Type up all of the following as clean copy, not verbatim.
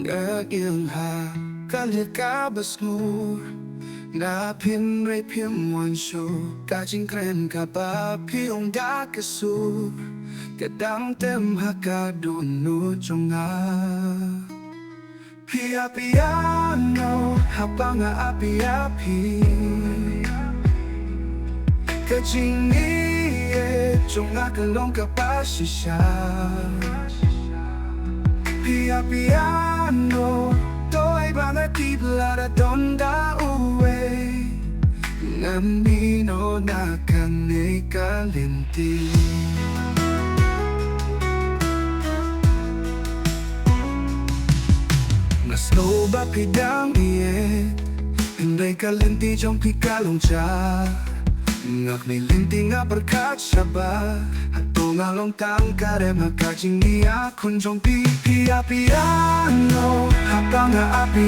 ngỡ nghiêng hà cả liệt cả bờ ngủ na pin ray phim muôn số cả chính kren cả ba phi ông đã cái su cái đam tem ha cả đồn nu trong ngã pia piano ha banga apia pi cái chính nghĩa trong ngã cái lông cả ba shisha pia piano tôi banga tibla da donda uwe ngamino na kane kalinti na snow ba pidang iye hindi kalinti trong pikalong cha ngak ni linti nga berkat syaba hato nga long tang karem hakajing niya kun trong pi piano habang nga api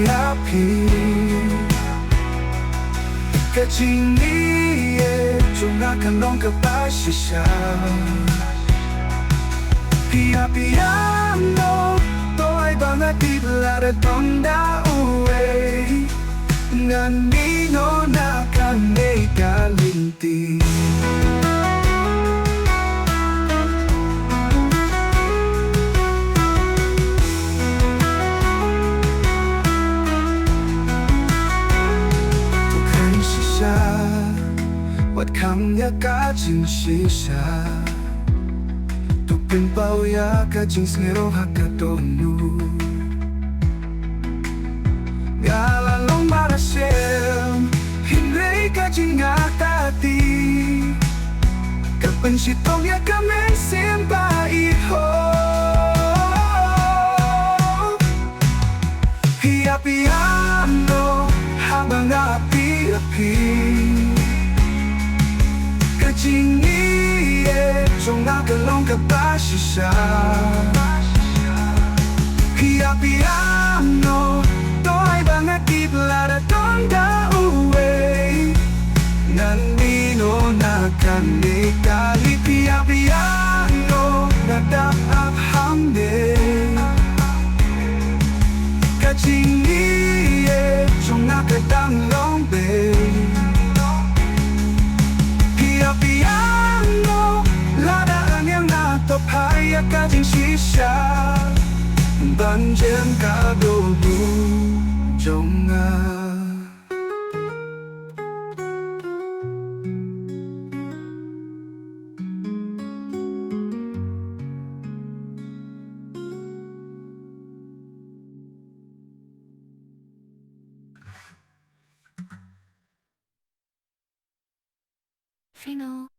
kajing niye chung nga kanong kapasisya piano to'y banga tibla da tonda uwe nganino na kanay kalinti Tukan shisha Wat kam ya ka jing shisha Tupin pao ya ka jing sngero hakatonu Galalong marasem Hinray ka jingakati Kapansitong ya kami simba iho Piano habang api-api Kajingiye Chong nakalong kapasisya Piano to'y banga tibla da tonda uwe Nandino na kani kali piano Nadap hamde Kajingiye Chong nakadang longbe Piano Ladaan yang natopaya kajing shisha Banjem ka dobu jonga Fino